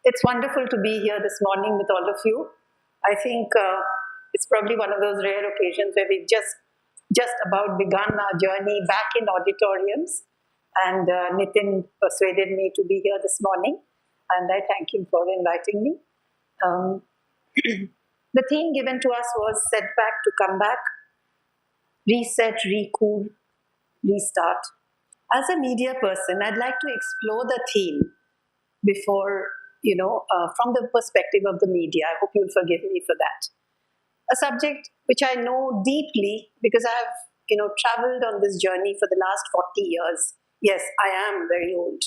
It's wonderful to be here this morning with all of you. I think it's probably one of those rare occasions where we've just about begun our journey back in auditoriums, and Nitin persuaded me to be here this morning, and I thank him for inviting me. Um, the theme given to us was Setback to Come Back, Reset, Recool, Restart. As a media person, I'd like to explore the theme before, from the perspective of the media. I hope you'll forgive me for that. A subject which I know deeply because I've, traveled on this journey for the last 40 years. Yes, I am very old.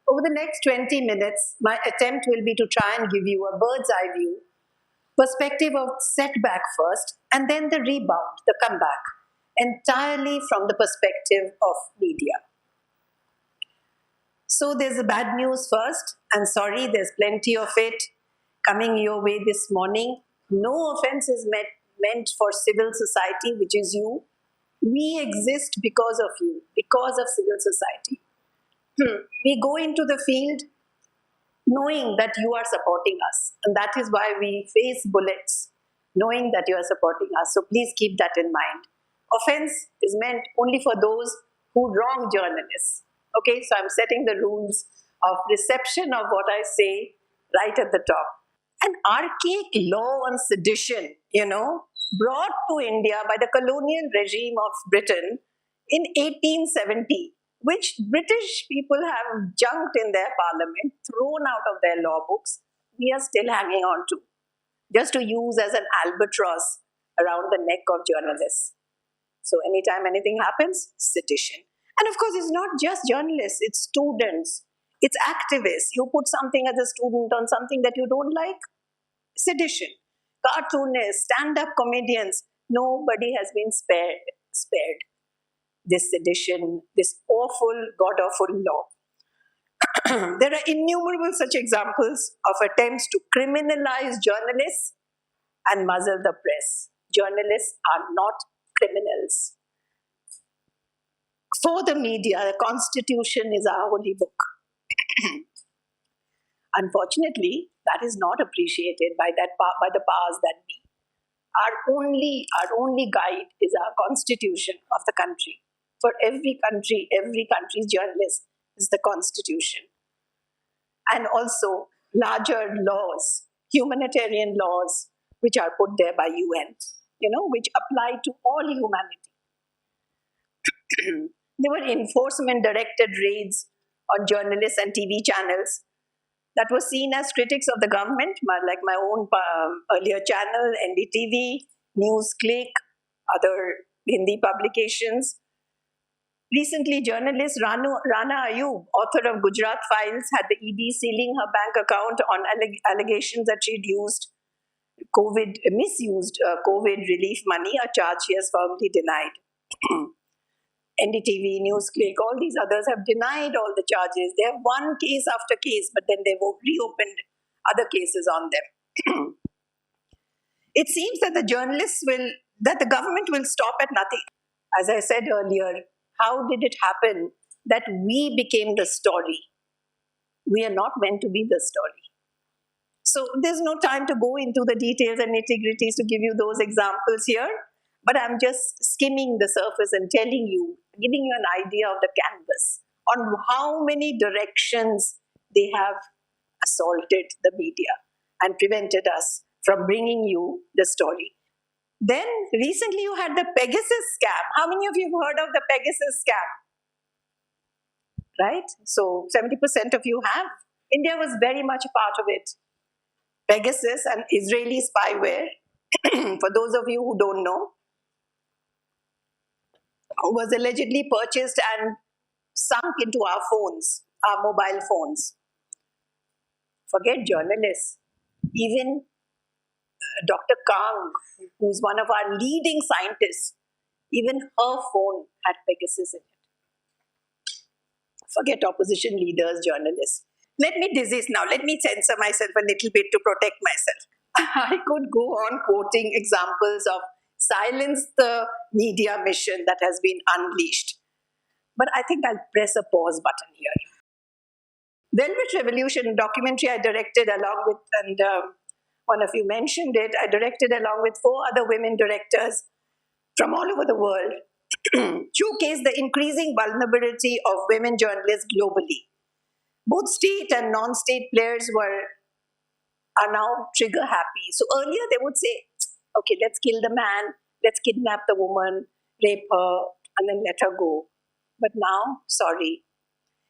Over the next 20 minutes, my attempt will be to try and give you a bird's eye view, perspective of setback first, and then the rebound, the comeback, entirely from the perspective of media. So there's the bad news first, and sorry, there's plenty of it coming your way this morning. No offense is meant for civil society, which is you. We exist because of you, because of civil society. We go into the field knowing that you are supporting us, and that is why we face bullets, knowing that you are supporting us. So please keep that in mind. Offense is meant only for those who wrong journalists. Okay, so I'm setting the rules of reception of what I say right at the top. An archaic law on sedition, brought to India by the colonial regime of Britain in 1870, which British people have junked in their parliament, thrown out of their law books, we are still hanging on to, just to use as an albatross around the neck of journalists. So anytime anything happens, sedition. And of course, it's not just journalists, it's students, it's activists. You put something as a student on something that you don't like, sedition. Cartoonists, stand-up comedians, nobody has been spared this sedition, this awful, god-awful law. There are innumerable such examples of attempts to criminalize journalists and muzzle the press. Journalists are not criminals. For the media, the Constitution is our holy book. Unfortunately, that is not appreciated by the powers that be. Our only guide is our Constitution of the country. For every country's journalist is the Constitution. And also larger laws, humanitarian laws, which are put there by UN, which apply to all humanity. There were enforcement-directed raids on journalists and TV channels that were seen as critics of the government, like my own earlier channel, NDTV, NewsClick, other Hindi publications. Recently, journalist Rana Ayub, author of Gujarat Files, had the ED sealing her bank account on allegations that she'd misused COVID relief money, a charge she has firmly denied. NDTV, NewsClick, all these others have denied all the charges. They have won case after case, but then they've reopened other cases on them. It seems that the government will stop at nothing. As I said earlier, how did it happen that we became the story? We are not meant to be the story. So there's no time to go into the details and nitty-gritties to give you those examples here. But I'm just skimming the surface and giving you an idea of the canvas on how many directions they have assaulted the media and prevented us from bringing you the story. Then recently you had the Pegasus Scam. How many of you have heard of the Pegasus Scam? Right? So 70% of you have. India was very much a part of it. Pegasus, an Israeli spyware, for those of you who don't know, was allegedly purchased and sunk into our phones, our mobile phones. Forget journalists. Even Dr. Kang, who's one of our leading scientists, even her phone had Pegasus in it. Forget opposition leaders, journalists. Let me desist now. Let me censor myself a little bit to protect myself. I could go on quoting examples of silence the media mission that has been unleashed. But I think I'll press a pause button here. Velvet Revolution documentary I directed along with, and one of you mentioned it, I directed along with 4 other women directors from all over the world, showcased the increasing vulnerability of women journalists globally. Both state and non-state players are now trigger happy. So earlier they would say, okay, let's kill the man, let's kidnap the woman, rape her, and then let her go. But now, sorry.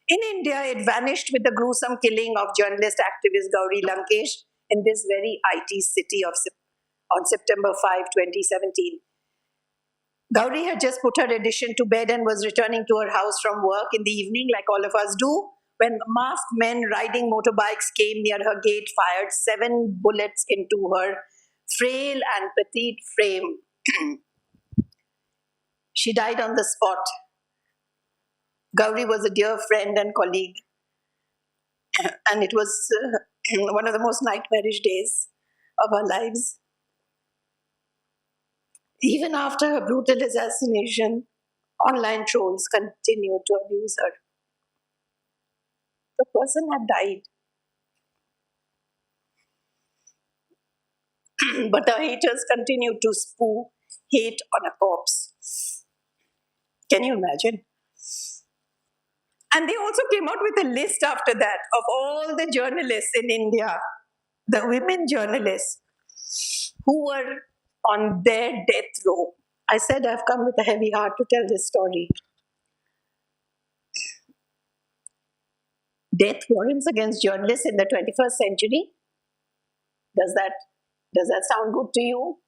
In India, it vanished with the gruesome killing of journalist activist Gauri Lankesh in this very IT city on September 5, 2017. Gauri had just put her edition to bed and was returning to her house from work in the evening, like all of us do, when masked men riding motorbikes came near her gate, fired 7 bullets into her frail and petite frame. She died on the spot. Gauri was a dear friend and colleague, and it was one of the most nightmarish days of our lives. Even after her brutal assassination, online trolls continued to abuse her. The person had died. But the haters continued to spew hate on a corpse. Can you imagine? And they also came out with a list after that of all the journalists in India, the women journalists who were on their death row. I said I've come with a heavy heart to tell this story. Death warrants against journalists in the 21st century. Does that sound good to you?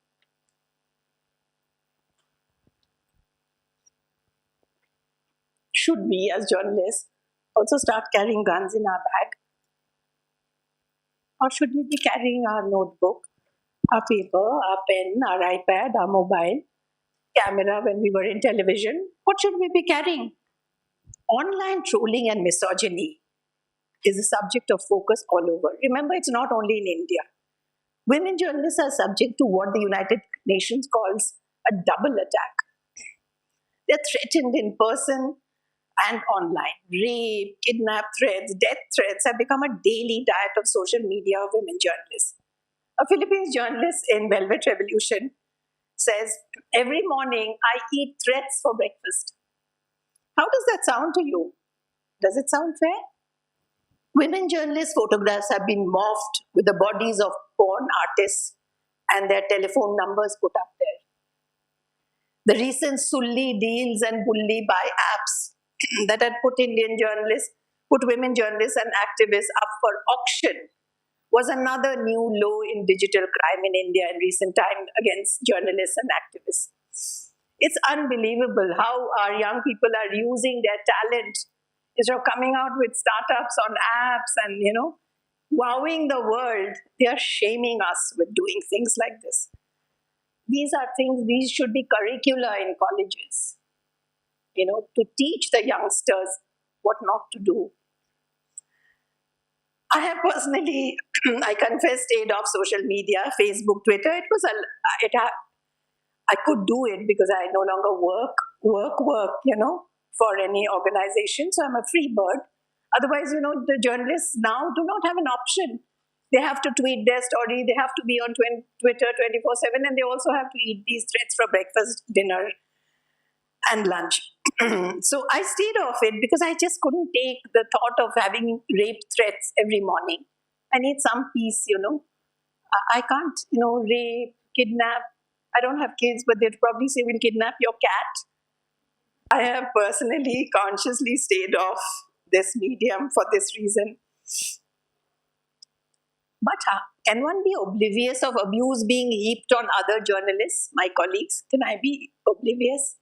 Should we, as journalists, also start carrying guns in our bag? Or should we be carrying our notebook, our paper, our pen, our iPad, our mobile, camera when we were in television? What should we be carrying? Online trolling and misogyny is a subject of focus all over. Remember, it's not only in India. Women journalists are subject to what the United Nations calls a double attack. They're threatened in person and online. Rape, kidnap threats, death threats have become a daily diet of social media of women journalists. A Philippine journalist in Velvet Revolution says, every morning I eat threats for breakfast. How does that sound to you? Does it sound fair? Women journalists' photographs have been morphed with the bodies of porn artists and their telephone numbers put up there. The recent Sulli deals and bully by apps that had put women journalists and activists up for auction was another new low in digital crime in India in recent time against journalists and activists. It's unbelievable how our young people are using their talent instead of coming out with startups on apps and, wowing the world. They are shaming us with doing things like this. These should be curricula in colleges, to teach the youngsters what not to do. I have personally, I confess, stayed off social media, Facebook, Twitter. I could do it because I no longer work, for any organization. So I'm a free bird. Otherwise, the journalists now do not have an option. They have to tweet their story. They have to be on Twitter 24/7, and they also have to eat these threats for breakfast, dinner, and lunch. So I stayed off it because I just couldn't take the thought of having rape threats every morning. I need some peace, I can't, rape, kidnap. I don't have kids, but they'd probably say, we'll kidnap your cat. I have personally, consciously stayed off this medium for this reason. But can one be oblivious of abuse being heaped on other journalists, my colleagues? Can I be oblivious?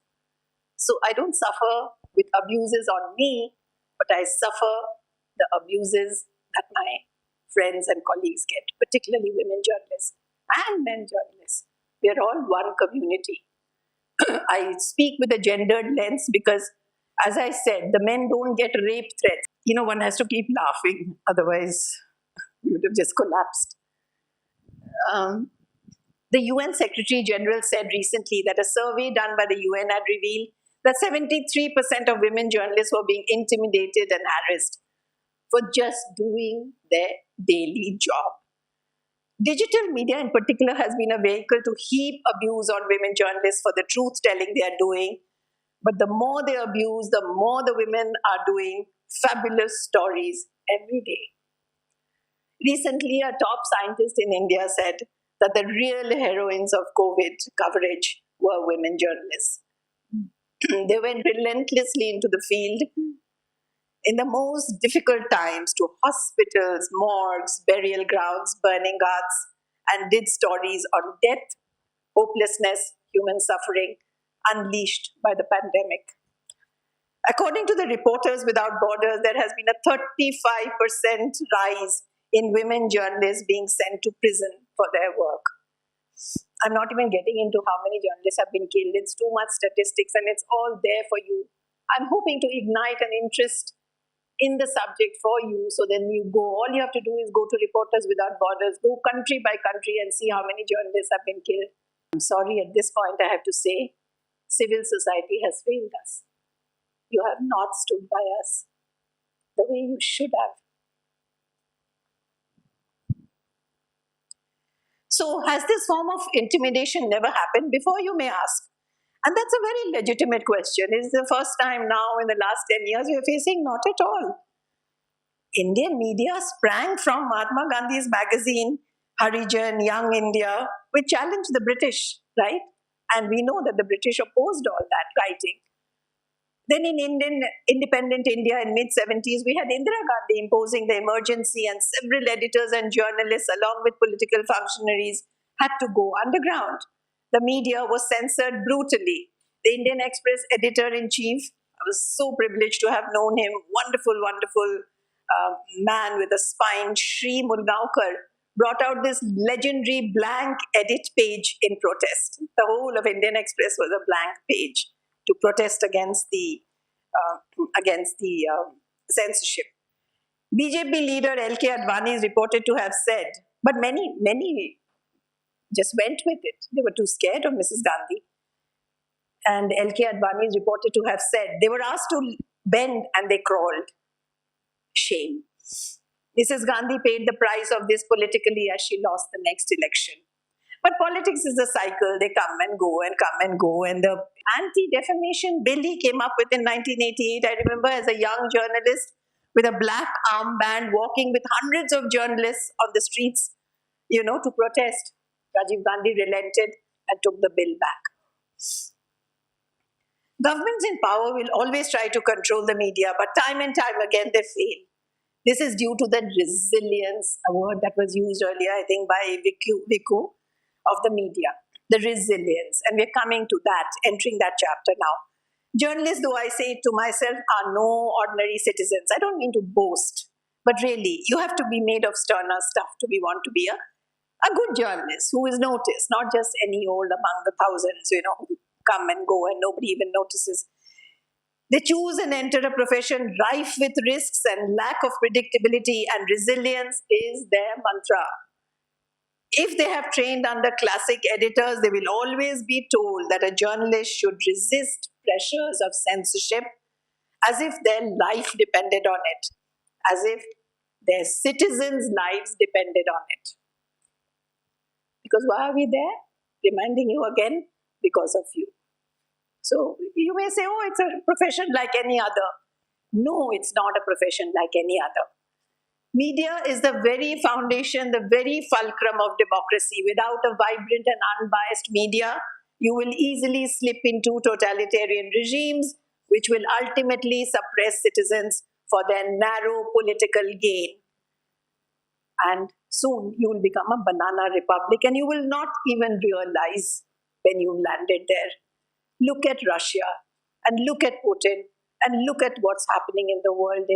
So I don't suffer with abuses on me, but I suffer the abuses that my friends and colleagues get, particularly women journalists and men journalists. We are all one community. I speak with a gendered lens because, as I said, the men don't get rape threats. One has to keep laughing, otherwise we would have just collapsed. The UN Secretary General said recently that a survey done by the UN had revealed that 73% of women journalists were being intimidated and harassed. for just doing their daily job. Digital media in particular has been a vehicle to heap abuse on women journalists for the truth telling they are doing. But the more they abuse, the more the women are doing fabulous stories every day. Recently, a top scientist in India said that the real heroines of COVID coverage were women journalists. They went relentlessly into the field in the most difficult times to hospitals, morgues, burial grounds, burning hearts, and did stories on death, hopelessness, human suffering unleashed by the pandemic. According to the Reporters Without Borders, there has been a 35% rise in women journalists being sent to prison for their work. I'm not even getting into how many journalists have been killed. It's too much statistics and it's all there for you. I'm hoping to ignite an interest in the subject for you, so then you go, all you have to do is go to Reporters Without Borders, go country by country and see how many journalists have been killed. I'm sorry, at this point I have to say, civil society has failed us. You have not stood by us the way you should have. So has this form of intimidation never happened before, you may ask? And that's a very legitimate question. Is the first time now in the last 10 years we are facing? Not at all. Indian media sprang from Mahatma Gandhi's magazine, Harijan, Young India, which challenged the British, right? And we know that the British opposed all that writing. Then in independent India in mid-70s, we had Indira Gandhi imposing the emergency, and several editors and journalists, along with political functionaries, had to go underground. The media was censored brutally. The Indian Express editor-in-chief, I was so privileged to have known him, wonderful man with a spine, Sri Mulgaonkar, brought out this legendary blank edit page in protest. The whole of Indian Express was a blank page to protest against the censorship. BJP leader L.K. Advani is reported to have said, but many just went with it. They were too scared of Mrs. Gandhi. And L.K. Advani is reported to have said, they were asked to bend and they crawled. Shame. Mrs. Gandhi paid the price of this politically as she lost the next election. But politics is a cycle. They come and go and come and go. And the anti-defamation bill he came up with in 1988, I remember as a young journalist with a black armband walking with hundreds of journalists on the streets, to protest. Rajiv Gandhi relented and took the bill back. Governments in power will always try to control the media, but time and time again they fail. This is due to the resilience, a word that was used earlier, I think, by Viku, of the media. The resilience. And we're coming to that, entering that chapter now. Journalists, though I say it to myself, are no ordinary citizens. I don't mean to boast, but really, you have to be made of sterner stuff to want to be a good journalist who is noticed, not just any old among the thousands, who come and go and nobody even notices. They choose and enter a profession rife with risks and lack of predictability, and resilience is their mantra. If they have trained under classic editors, they will always be told that a journalist should resist pressures of censorship as if their life depended on it, as if their citizens' lives depended on it. Because why are we there? Reminding you again, because of you. So you may say, oh, it's a profession like any other. No, it's not a profession like any other. Media is the very foundation, the very fulcrum of democracy. Without a vibrant and unbiased media, you will easily slip into totalitarian regimes, which will ultimately suppress citizens for their narrow political gain. And soon you will become a banana republic, and you will not even realize when you've landed there. Look at Russia, and look at Putin, and look at what's happening in the world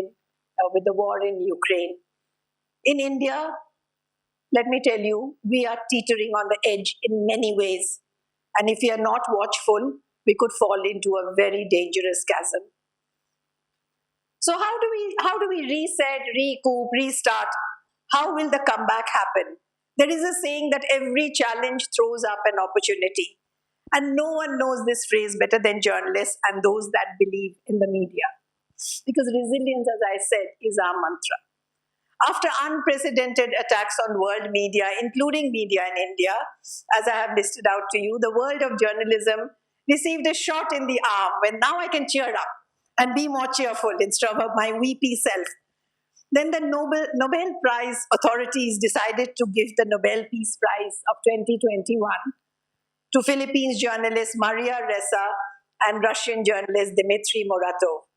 with the war in Ukraine. In India, let me tell you, we are teetering on the edge in many ways. And if we are not watchful, we could fall into a very dangerous chasm. So how do we reset, recoup, restart? How will the comeback happen? There is a saying that every challenge throws up an opportunity. And no one knows this phrase better than journalists and those that believe in the media. Because resilience, as I said, is our mantra. After unprecedented attacks on world media, including media in India, as I have listed out to you, the world of journalism received a shot in the arm when now I can cheer up and be more cheerful instead of my weepy self. Then the Nobel Prize authorities decided to give the Nobel Peace Prize of 2021 to Philippines journalist Maria Ressa and Russian journalist Dmitry Muratov.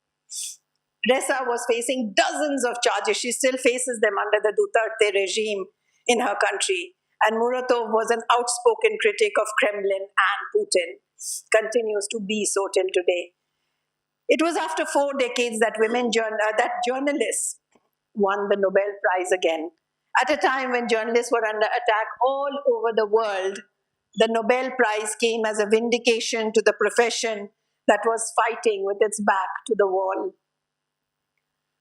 Ressa was facing dozens of charges. She still faces them under the Duterte regime in her country. And Muratov was an outspoken critic of Kremlin and Putin, continues to be so till today. It was after 4 decades that that journalists won the Nobel Prize again. At a time when journalists were under attack all over the world, the Nobel Prize came as a vindication to the profession that was fighting with its back to the wall.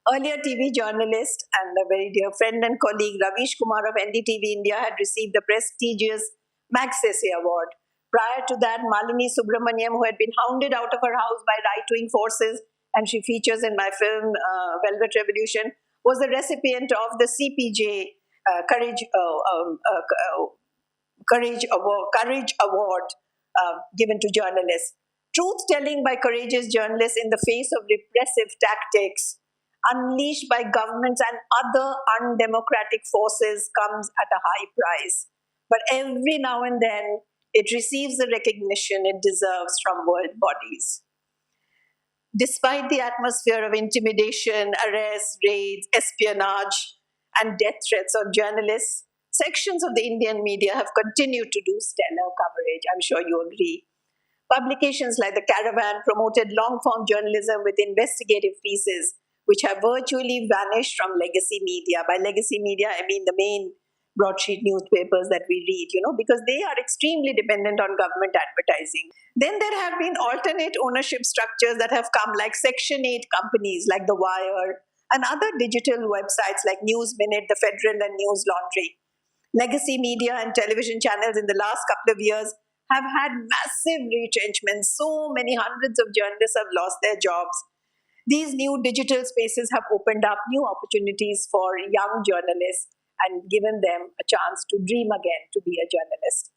Earlier TV journalist and a very dear friend and colleague Ravish Kumar of NDTV India had received the prestigious Magsaysay Award. Prior to that, Malini Subramaniam, who had been hounded out of her house by right-wing forces, and she features in my film Velvet Revolution, was the recipient of the CPJ Courage Award given to journalists. Truth-telling by courageous journalists in the face of repressive tactics unleashed by governments and other undemocratic forces comes at a high price. But every now and then, it receives the recognition it deserves from world bodies. Despite the atmosphere of intimidation, arrests, raids, espionage, and death threats on journalists, sections of the Indian media have continued to do stellar coverage. I'm sure you agree. Publications like The Caravan promoted long-form journalism with investigative pieces, which have virtually vanished from legacy media. By legacy media, I mean the main broadsheet newspapers that we read, because they are extremely dependent on government advertising. Then there have been alternate ownership structures that have come, like Section 8 companies like The Wire and other digital websites like News Minute, The Federal, and News Laundry. Legacy media and television channels in the last couple of years have had massive retrenchments. So many hundreds of journalists have lost their jobs. These new digital spaces have opened up new opportunities for young journalists and given them a chance to dream again to be a journalist.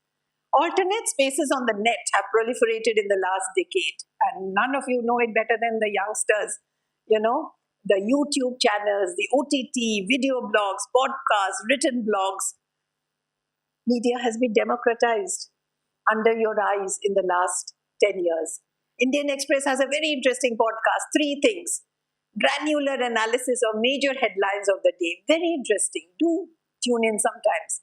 Alternate spaces on the net have proliferated in the last decade, and none of you know it better than the youngsters. The YouTube channels, the OTT, video blogs, podcasts, written blogs. Media has been democratized under your eyes in the last 10 years. Indian Express has a very interesting podcast, 3 things. Granular analysis of major headlines of the day. Very interesting. Do tune in sometimes.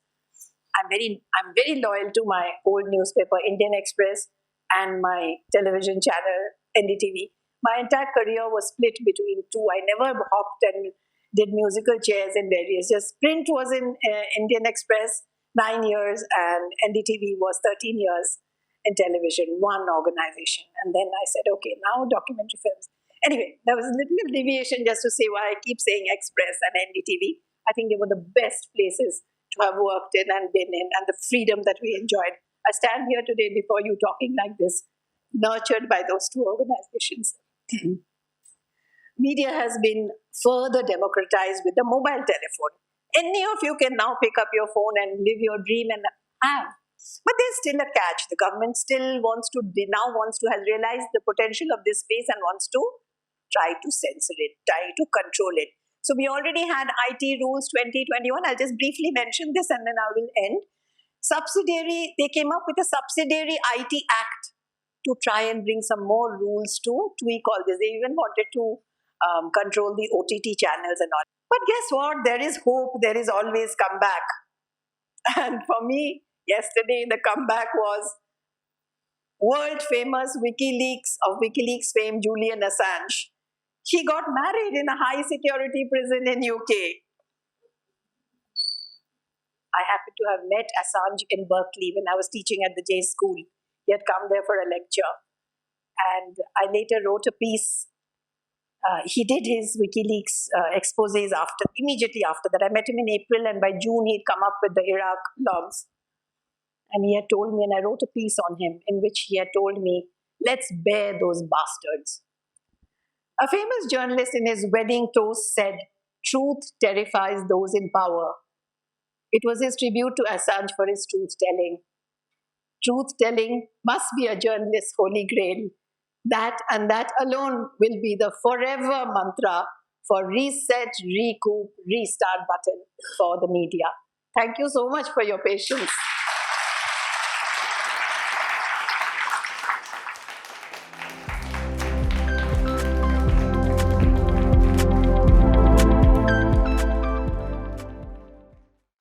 I'm very loyal to my old newspaper, Indian Express, and my television channel, NDTV. My entire career was split between 2. I never hopped and did musical chairs in various. Just print was in Indian Express 9 years, and NDTV was 13 years in television, one organization. And then I said, okay, now documentary films. Anyway, there was a little deviation just to say why I keep saying Express and NDTV. I think they were the best places to have worked in and been in, and the freedom that we enjoyed. I stand here today before you talking like this, nurtured by those 2 organizations. Media has been further democratized with the mobile telephone. Any of you can now pick up your phone and live your dream and have. But there's still a catch. The government still has realized the potential of this space and wants to try to censor it, try to control it. So we already had IT rules 2021. I'll just briefly mention this and then I will end. They came up with a subsidiary IT Act to try and bring some more rules to tweak all this. They even wanted to control the OTT channels and all. But guess what? There is hope. There is always comeback. And for me, yesterday the comeback was world famous WikiLeaks fame Julian Assange. He got married in a high security prison in UK. I happened to have met Assange in Berkeley when I was teaching at the J School. He had come there for a lecture. And I later wrote a piece. He did his WikiLeaks exposés immediately after that. I met him in April, and by June he'd come up with the Iraq logs. And he had told me, and I wrote a piece on him in which he had told me, let's bear those bastards. A famous journalist in his wedding toast said, "Truth terrifies those in power." It was his tribute to Assange for his truth telling. Truth telling must be a journalist's holy grail. That and that alone will be the forever mantra for reset, recoup, restart button for the media. Thank you so much for your patience.